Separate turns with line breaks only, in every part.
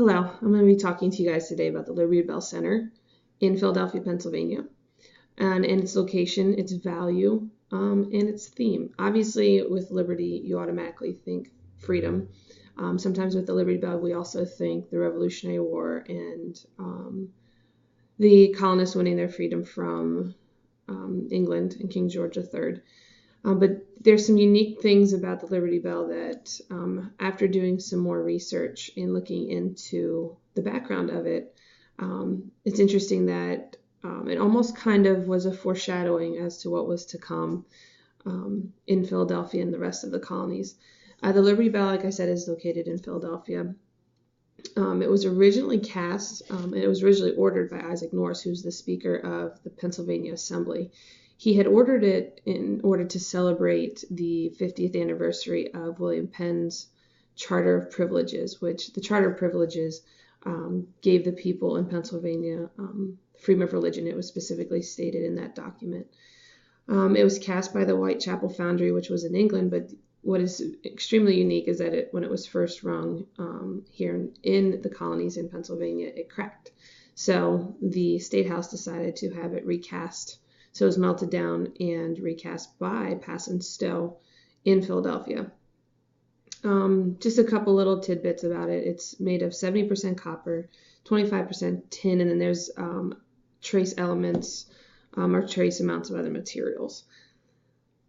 Hello, I'm going to be talking to you guys today about the Liberty Bell Center in Philadelphia, Pennsylvania, and its location, its value, and its theme. Obviously, with liberty, you automatically think freedom. Sometimes with the Liberty Bell, we also think the Revolutionary War and the colonists winning their freedom from England and King George III. But there's some unique things about the Liberty Bell that after doing some more research and looking into the background of it, it's interesting that it almost kind of was a foreshadowing as to what was to come in Philadelphia and the rest of the colonies. The Liberty Bell, like I said, is located in Philadelphia. It was originally cast, and it was originally ordered by Isaac Norris, who's the Speaker of the Pennsylvania Assembly. He had ordered it in order to celebrate the 50th anniversary of William Penn's Charter of Privileges, which the Charter of Privileges gave the people in Pennsylvania freedom of religion. It was specifically stated in that document. It was cast by the Whitechapel Foundry, which was in England, but what is extremely unique is that when it was first rung here in the colonies in Pennsylvania, it cracked. So the State House decided to have it recast. So it was melted down and recast by Pass and Stowe in Philadelphia. Just a couple little tidbits about it. It's made of 70% copper, 25% tin, and then there's trace elements or trace amounts of other materials.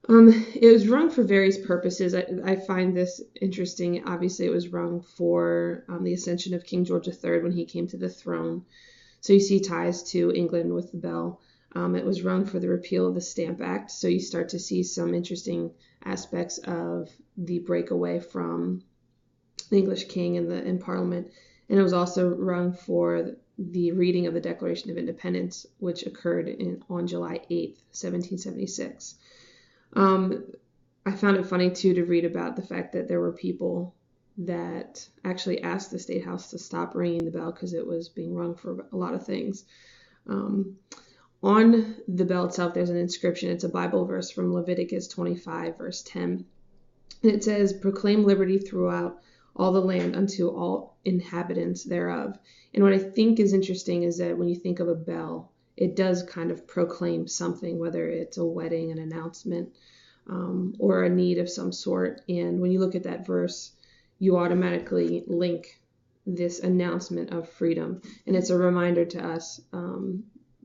It was rung for various purposes. I find this interesting. Obviously, it was rung for the ascension of King George III when he came to the throne. So you see ties to England with the bell. It was rung for the repeal of the Stamp Act, so you start to see some interesting aspects of the breakaway from the English king and Parliament. And it was also rung for the reading of the Declaration of Independence, which occurred on July 8th, 1776. I found it funny, too, to read about the fact that there were people that actually asked the State House to stop ringing the bell because it was being rung for a lot of things. On the bell itself, there's an inscription. It's a Bible verse from Leviticus 25, verse 10. And it says, "Proclaim liberty throughout all the land unto all inhabitants thereof." And what I think is interesting is that when you think of a bell, it does kind of proclaim something, whether it's a wedding, an announcement, or a need of some sort. And when you look at that verse, you automatically link this announcement of freedom. And it's a reminder to us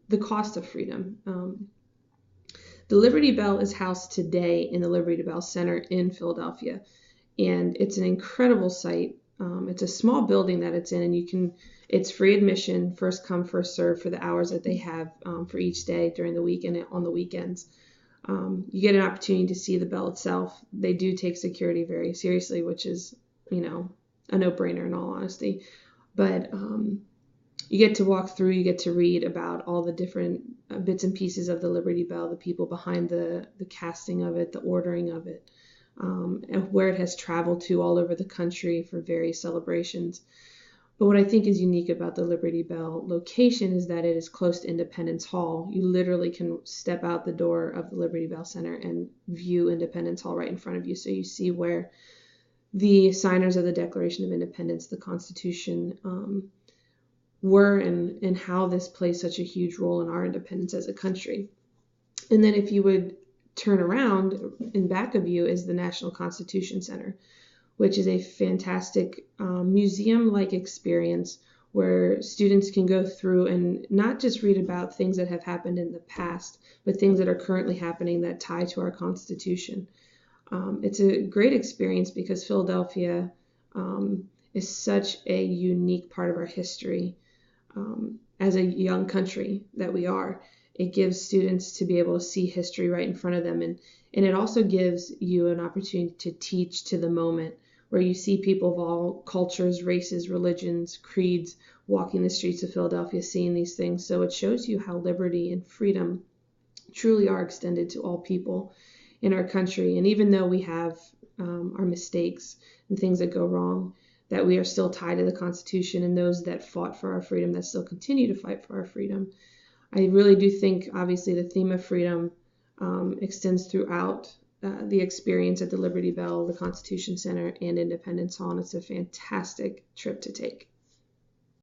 the cost of freedom. The Liberty Bell is housed today in the Liberty Bell Center in Philadelphia, and it's an incredible site. It's a small building that it's in, and it's free admission, first come, first serve for the hours that they have for each day during the week and on the weekends. You get an opportunity to see the bell itself. They do take security very seriously, which is, a no-brainer in all honesty. But you get to walk through, you get to read about all the different bits and pieces of the Liberty Bell, the people behind the casting of it, the ordering of it, and where it has traveled to all over the country for various celebrations. But what I think is unique about the Liberty Bell location is that it is close to Independence Hall. You literally can step out the door of the Liberty Bell Center and view Independence Hall right in front of you. So you see where the signers of the Declaration of Independence, the Constitution, were and how this plays such a huge role in our independence as a country. And then if you would turn around, in back of you is the National Constitution Center, which is a fantastic museum-like experience where students can go through and not just read about things that have happened in the past, but things that are currently happening that tie to our Constitution. It's a great experience because Philadelphia is such a unique part of our history. As a young country that we are, it gives students to be able to see history right in front of them. And it also gives you an opportunity to teach to the moment, where you see people of all cultures, races, religions, creeds walking the streets of Philadelphia, seeing these things. So it shows you how liberty and freedom truly are extended to all people in our country. And even though we have our mistakes and things that go wrong, that we are still tied to the Constitution and those that fought for our freedom, that still continue to fight for our freedom. I really do think, obviously, the theme of freedom extends throughout the experience at the Liberty Bell, the Constitution Center, and Independence Hall, and it's a fantastic trip to take.